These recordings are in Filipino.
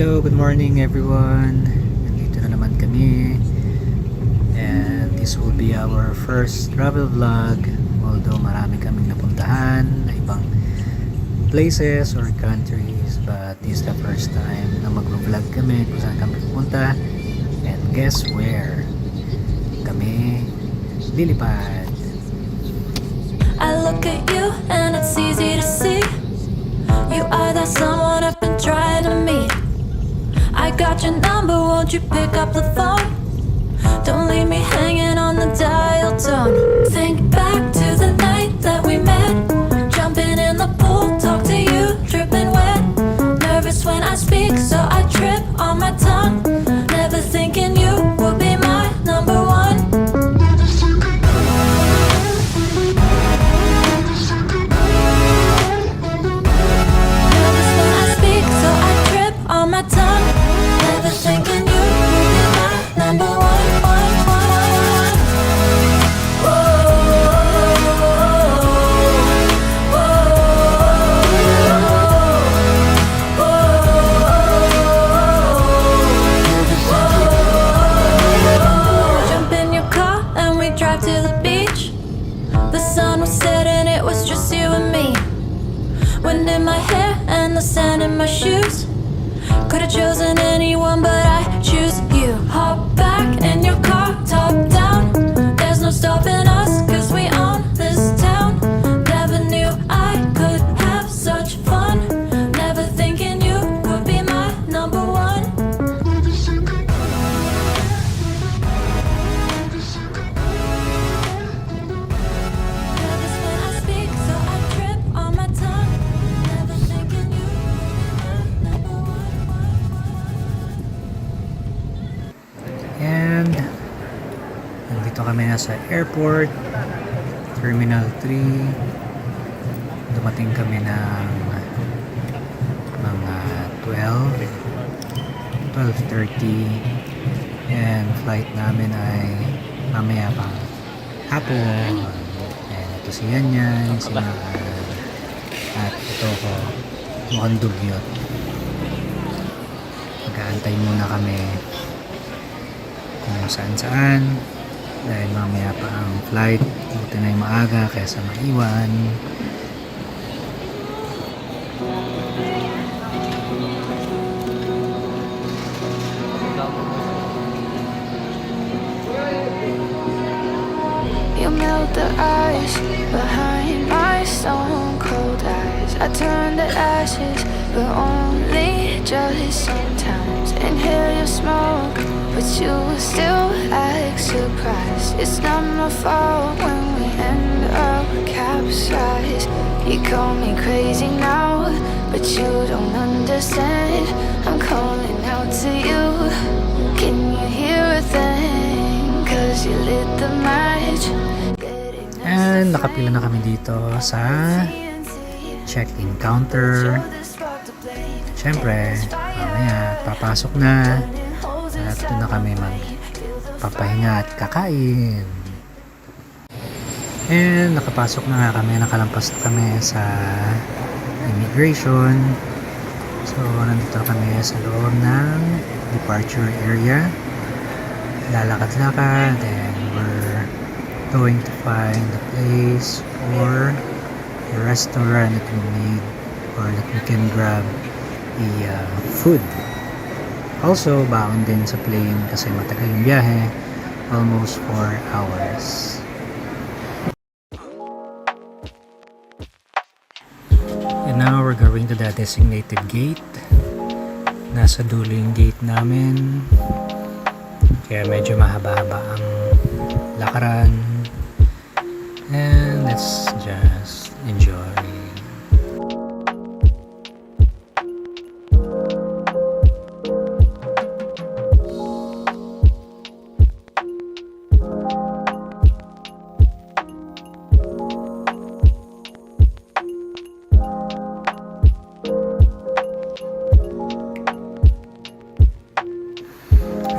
Hello, good morning everyone. Nandito na naman kami. And this will be our first travel vlog. Although marami kaming napuntahan na ibang places or countries, but this is the first time na mag-vlog kami kung saan kami pupunta. And guess where? Kami lilipad. I look at you and it's easy to see you are that someone I've been trying to meet. I got your number, won't you pick up the phone? Don't leave me hanging on the dial tone. Think back to the night that we met, jumping in the pool, talk to you, dripping wet. Nervous when I speak, so I trip on my tongue. Never thinking you would be my number one. Nervous when I speak, so I trip on my tongue. Never thinking you would be my number one. Jump in your car and we drive to the beach. The sun was setting, it was just you and me. Wind in my hair and the sand in my shoes. Could've chosen anyone, but I choose you. Hop back in your car, top down. There's no stopping us, cause we own this town. Never knew I could have such fun. Never thinking you would be my number one. Nervous when I speak, so I trip on my tongue. Never thinking you would be my number one. And nandito kami na sa airport, Terminal 3. Dumating kami ng mga 12:30, and flight namin ay mamaya pang hapon. And ito si Yanyan, si Maan, at ito ko, mukhang dugyot. Mag-aantay muna kami kung saan dahil mamaya pa ang flight. Buti na yung maaga kaysa maiwan. You melt the ice behind my stone cold eyes. I turn to ashes, but only just sometimes. Inhale your smoke, but you still act surprised. It's not my fault when we end up capsized. You call me crazy now, but you don't understand. I'm calling out to you. Can you hear a thing? Cause you lit the match. And nakapila na kami dito sa check-in counter. Siyempre, mamaya papasok na at doon na kami magpapahinga at kakain. And nakapasok na nga kami, nakalampas na kami sa immigration. So nandito kami sa loob ng departure area. Lalakad-lakad, and we're going to find a place or a restaurant that we need or that we can grab the food. Also, baon din sa plane kasi matagal yung biyahe, almost 4 hours. And now we're going to the designated gate. Nasa dulo yung gate namin, kaya medyo mahaba-haba ang lakaran. And let's just enjoy.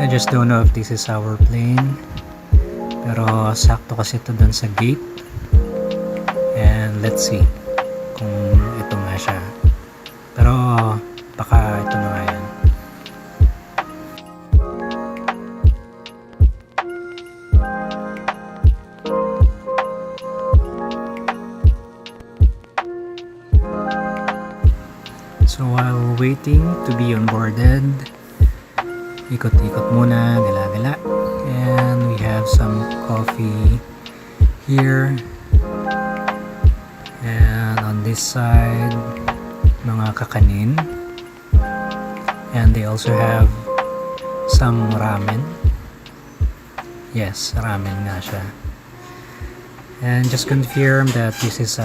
I just don't know if this is our plane, pero sakto kasi ito dun sa gate. And let's see kung ito nga siya, pero baka ito na nga yan. waiting to be onboarded. Ikot-ikot muna, gala-gala. And we have some coffee here. And on this side, mga kakanin. And they also have some ramen. Yes, ramen nga siya. And just confirm that this is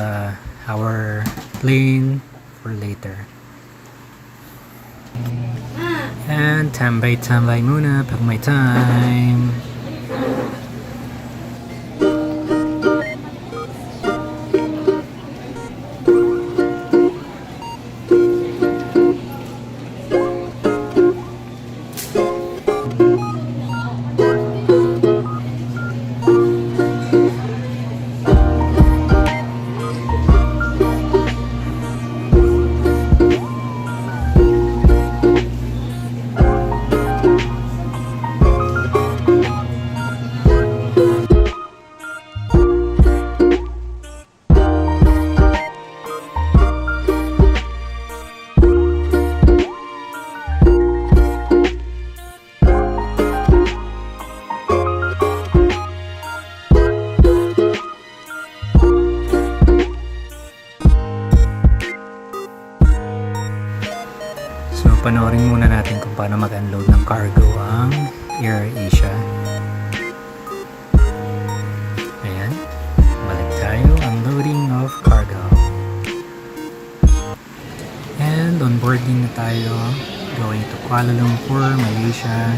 our plane for later. And tambay-tambay muna pag may time. So, panoorin muna natin kung paano mag-unload ng cargo ang AirAsia. Ayan. Balik tayo. Unloading of cargo. And onboarding na tayo. Going to Kuala Lumpur, Malaysia.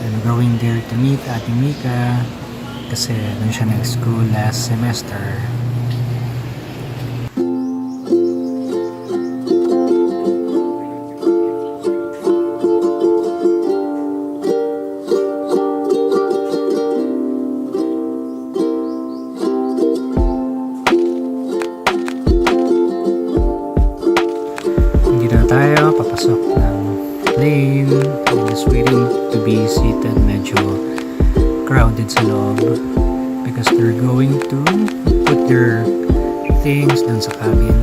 And going there to meet Ate Mika. Kasi doon siya nag-school last semester. Tayo papasok ng plane. I'm just waiting to be seated. Medyo crowded sa loob because they're going to put their things dun sa cabin.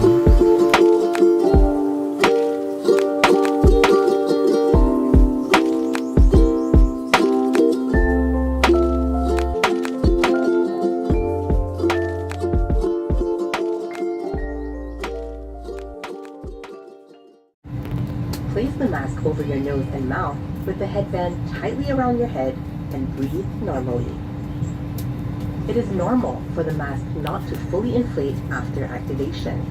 Place the mask over your nose and mouth with the headband tightly around your head and breathe normally. It is normal for the mask not to fully inflate after activation.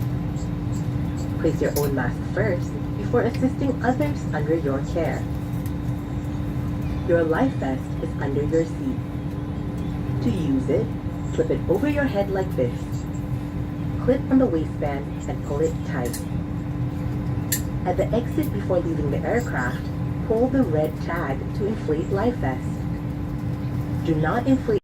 Place your own mask first before assisting others under your care. Your life vest is under your seat. To use it, slip it over your head like this. Clip on the waistband and pull it tight. At the exit before leaving the aircraft, pull the red tag to inflate life vest. Do not inflate.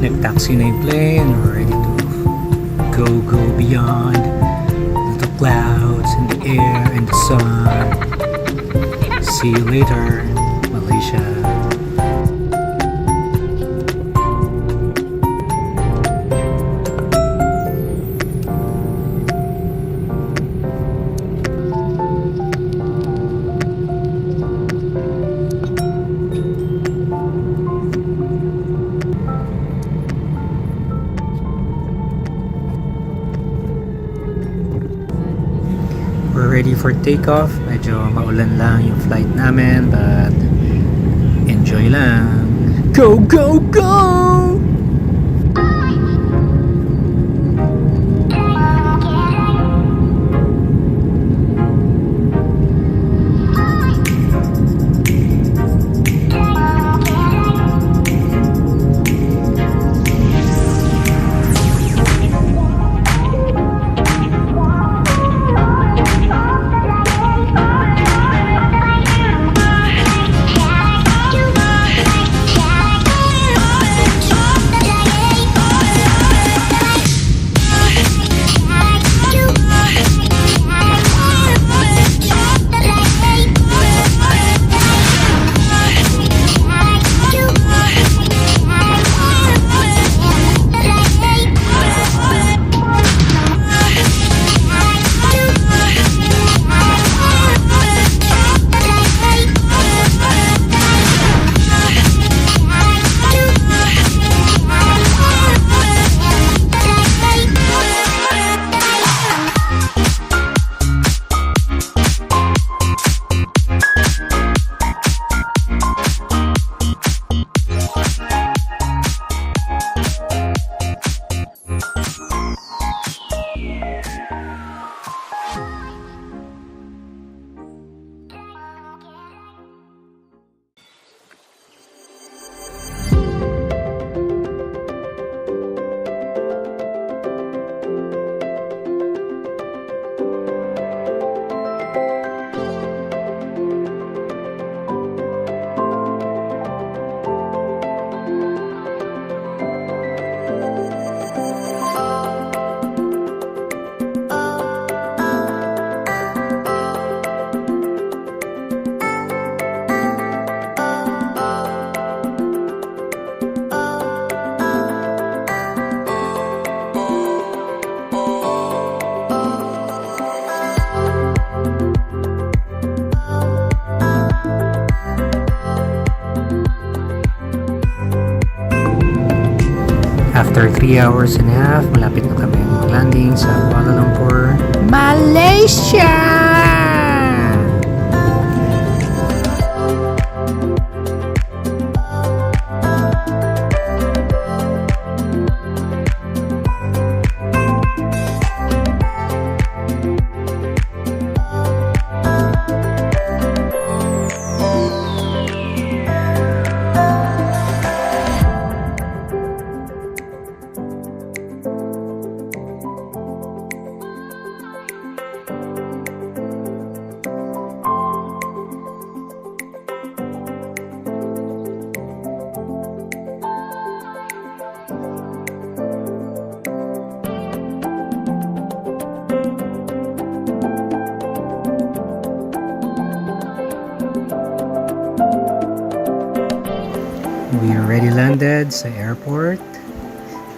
Nag-taxi na yung plane. We're ready to go beyond the clouds and the air and the sun. See you later, Malaysia. We're ready for takeoff. Medyo maulan lang yung flight namin, but enjoy lang. Go, go, go! After 3 hours and a half, malapit na kami landing sa Kuala Lumpur, Malaysia! We already landed sa airport.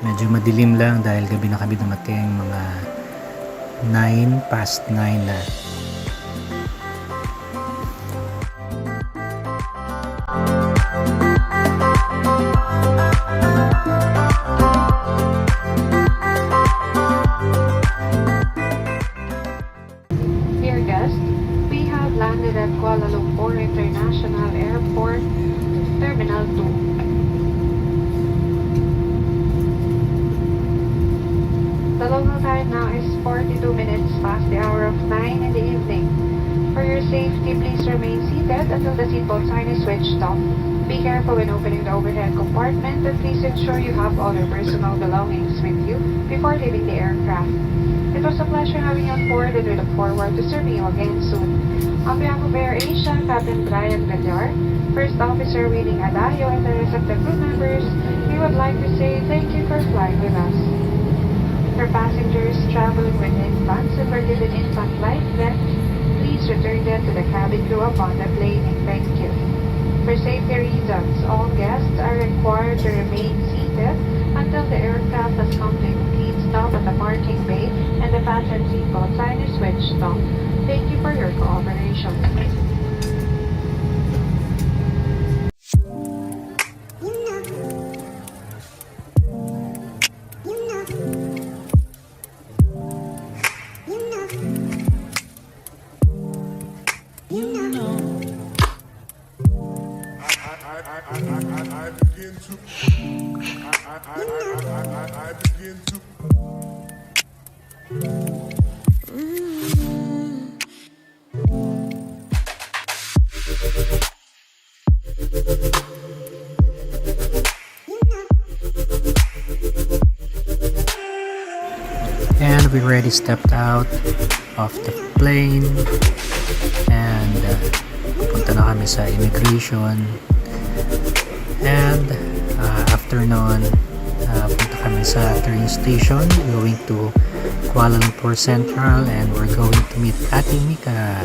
Medyo madilim lang dahil gabi na kami dumating, mga 9 past 9 na. Dear guests, we have landed at Kuala Lumpur International Airport, Terminal 2. The local time now is 42 minutes past the hour of 9 in the evening. For your safety, please remain seated until the seatbelt sign is switched off. Be careful when opening the overhead compartment, and please ensure you have all your personal belongings with you before leaving the aircraft. It was a pleasure having you on board, and we look forward to serving you again soon. On behalf of AirAsia, Captain Brian Villar, First Officer Winnie Adayo, and the rest of the crew members, we would like to say thank you for flying with us. For passengers traveling with infants and were given infant life vests, please return them to the cabin crew upon deplaning. Thank you. For safety reasons, all guests are required to remain seated until the aircraft has come to a complete stop at the parking bay and the fasten seatbelt sign is switched off. Thank you for your cooperation. I begin to And we already stepped out of the plane and punta na kami sa immigration. And after nun, punta kami sa train station going to Kuala Lumpur Central, and we're going to meet Ate Mika.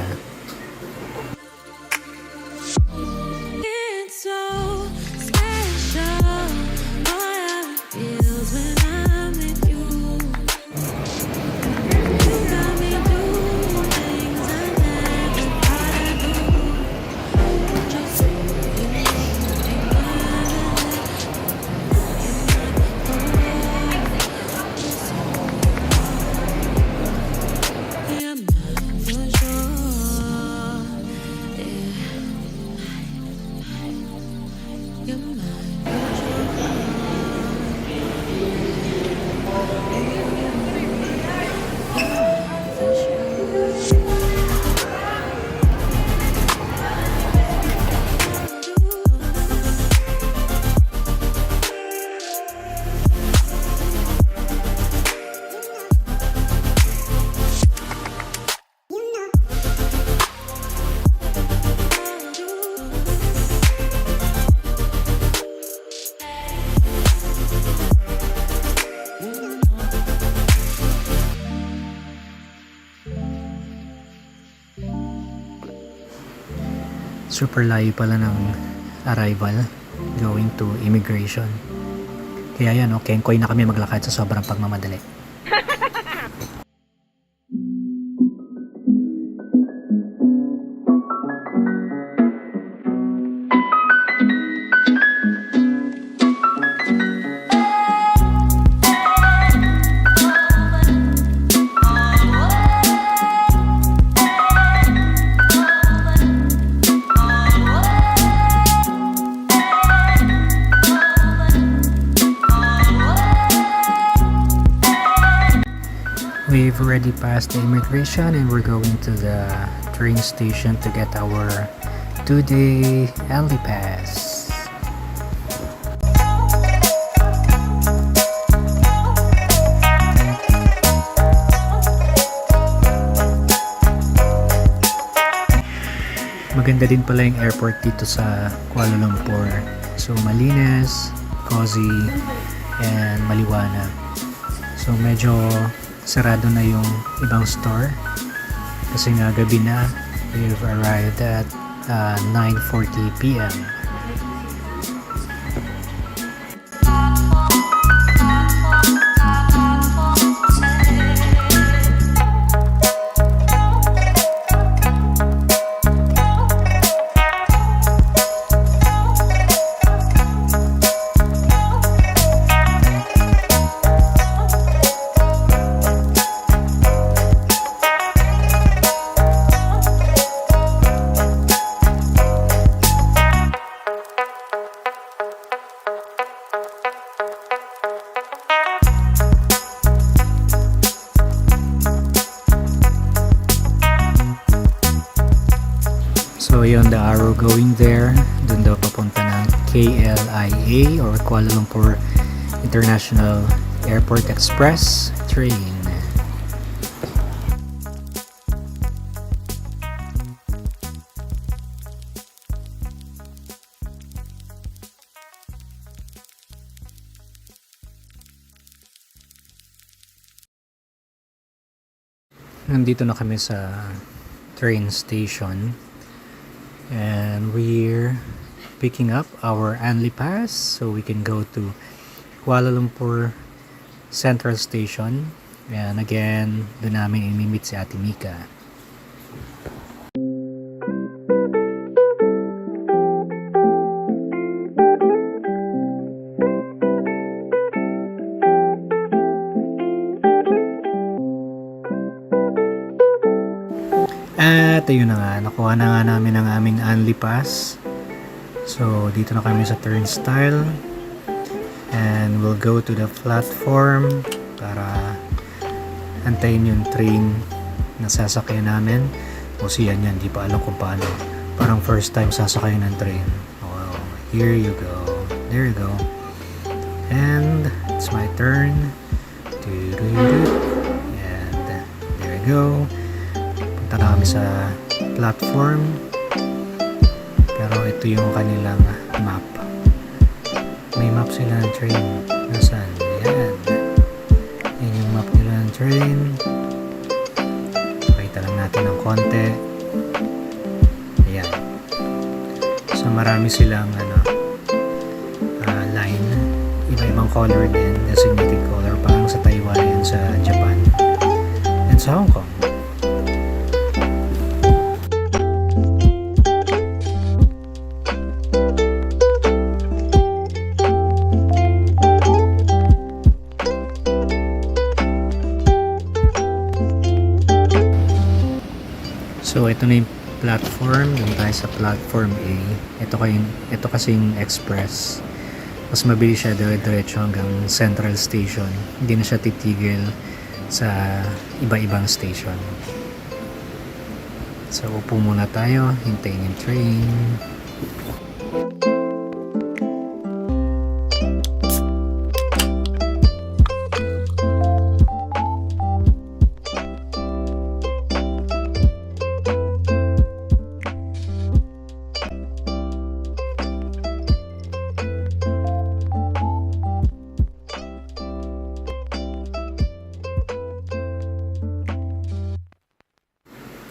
It's so special, boy, how it feels when I'm with you. You got me doing things I never thought I'd do. Just so you you're mine for sure. Yeah. You're mine for Super layo pala ng arrival going to immigration. Kaya yan, kengkoy na kami maglakad sa sobrang pagmamadali. We've already passed the immigration and we're going to the train station to get our 2-day Anli Pass. Maganda din pala yung airport dito sa Kuala Lumpur. So malinis, cozy, and maliwanag. So medyo sarado na yung ibang store kasi nga gabi na. We've arrived at 9:40 p.m. So yun, the arrow going there, dun daw papunta ng KLIA or Kuala Lumpur International Airport Express train. Nandito na kami sa train station. And we're picking up our Anli Pass so we can go to Kuala Lumpur Central Station. And again, doon namin inimit si Ate Mika. At ayun na nga, nakuha na nga namin ang aming Anli Pass. So dito na kami sa turnstile and we'll go to the platform para antayin yung train na sasakyan namin. O siya yan, di pa alam kung paano. Parang first time sasakyan ng train. Wow, here you go, there you go. And it's my turn. And there you go. Punta na kami sa platform, pero ito yung kanilang map. May map sila ng train. Nasaan? Yan. Yan yung map nila ng train. Pakita lang natin ng konti. Ayan. So marami silang line. Iba-ibang color din. Designated color. Parang sa Taiwan and sa Japan. And sa Hong Kong. So ito na yung platform, doon tayo sa platform A. Ito kasing express. Mas mabilis siya dire-diretso hanggang Central Station. Hindi na siya titigil sa iba-ibang station. So upo muna tayo, hintayin yung train.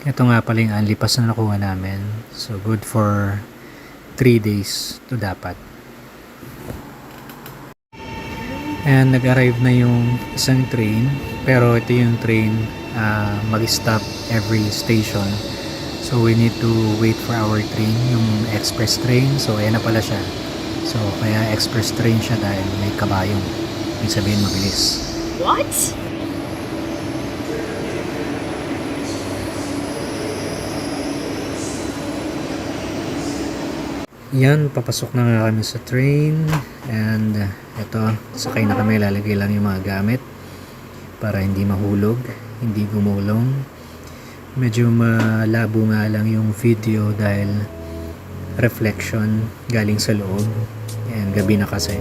Ito nga pala yung Anli Pass na nakuha namin. So good for 3 days to dapat. And nag-arrive na yung isang train. Pero ito yung train mag-stop every station. So we need to wait for our train, yung express train. So ayan na pala siya. So kaya express train siya dahil may kabayong. Ibig sabihin mabilis. What? Yan, papasok na nga kami sa train and ito, sakay na kami, lalagay lang yung mga gamit para hindi mahulog, hindi gumulong. Medyo malabo nga lang yung video dahil reflection galing sa loob, and gabi na kasi.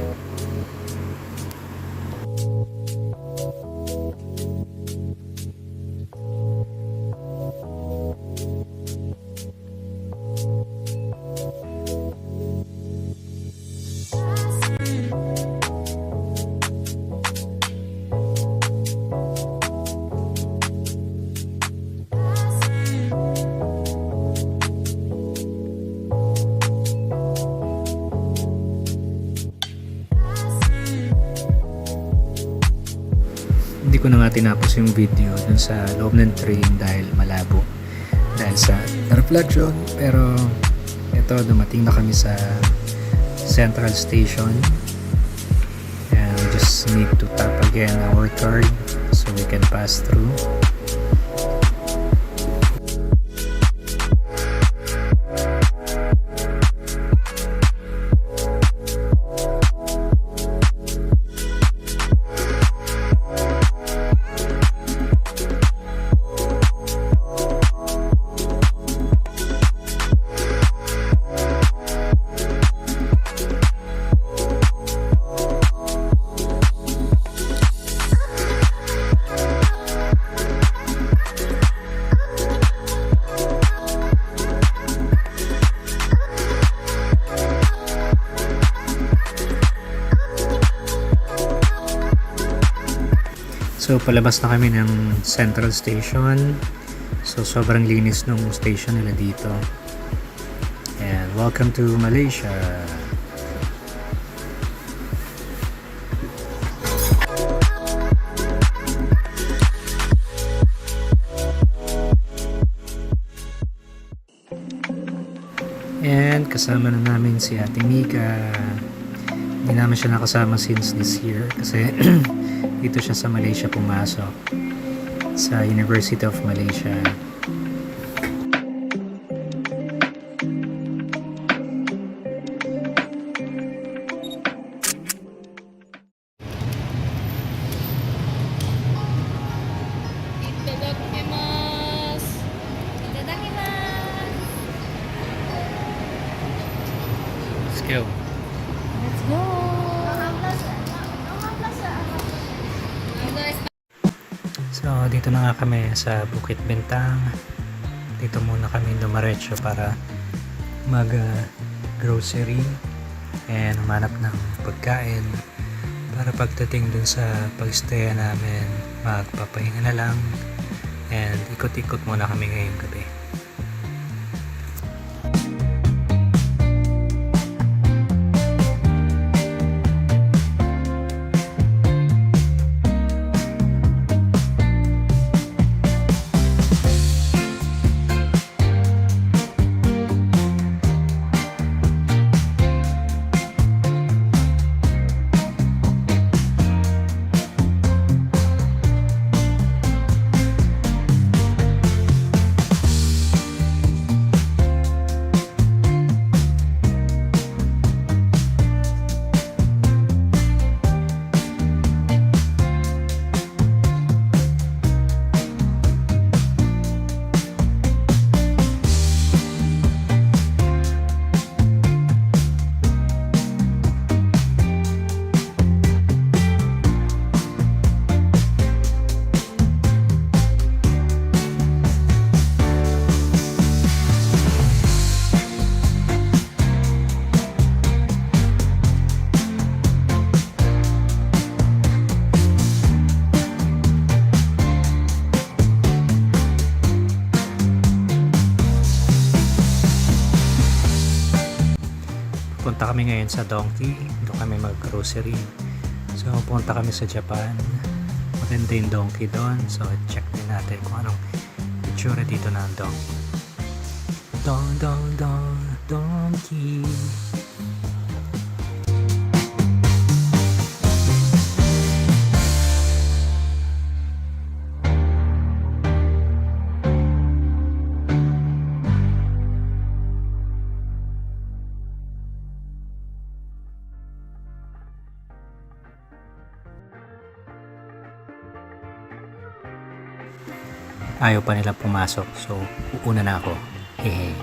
Hindi ko na nga tinapos yung video dun sa loob ng train dahil malabo, dahil sa reflection. Pero ito, dumating na kami sa Central Station, and we just need to tap again our card so we can pass through. So palabas na kami ng Central Station. So sobrang linis nung station nila dito. And welcome to Malaysia. And kasama na namin si Ate Mika. Hindi naman siya nakasama since this year kasi dito siya sa Malaysia pumasok sa University of Malaysia. Let's go. So, dito na nga kami sa Bukit Bintang. Dito muna kami dumaretso para mag-grocery and humanap ng pagkain para pagdating dun sa pag-stay namin, magpapahinga na lang and ikot-ikot muna kami ngayong gabi. Punta kami ngayon sa Donkey. Doon kami mag-grocery. So, punta kami sa Japan. Maganda yung Donkey doon. So, check din natin kung anong itsura dito ng Donkey. Donkey. ayaw pa nila pumasok. So, uuna na ako. Hehe.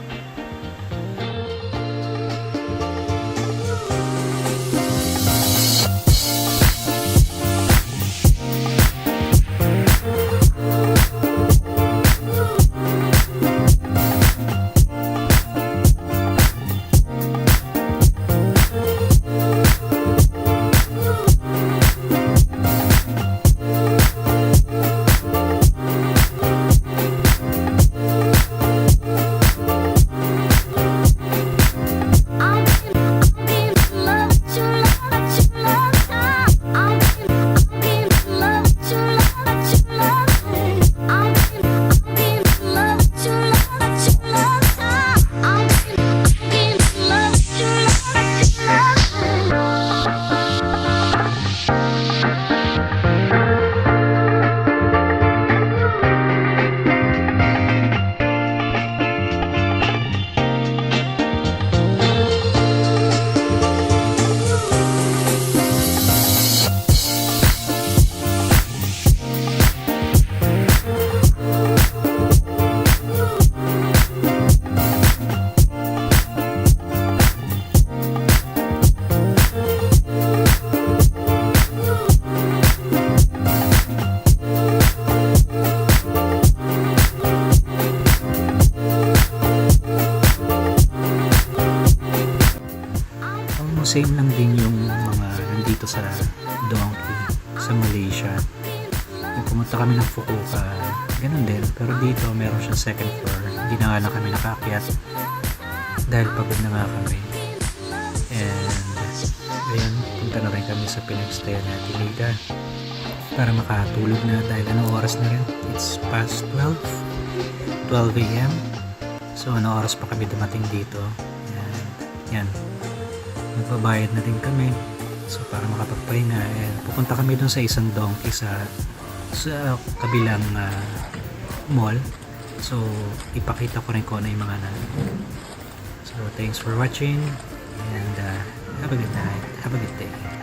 Same lang din yung mga nandito sa Donkey sa Malaysia. Yung pumunta kami ng Fukuoka, ganun din. Pero dito meron siyang second floor. Hindi na nga lang kami nakaakyat dahil pagod na nga kami. And ayun, punta na rin kami sa pinagstayan natin Nida para makatulog na dahil ano oras na rin. It's past 12 a.m. So ano oras pa kami dumating dito. And yan, magbabayad na din kami, so para makapagpahinga, and pupunta kami dun sa isang Donkey sa kabilang mall. So ipakita ko rin kung ano yung mga so thanks for watching, and have a good night, have a good day.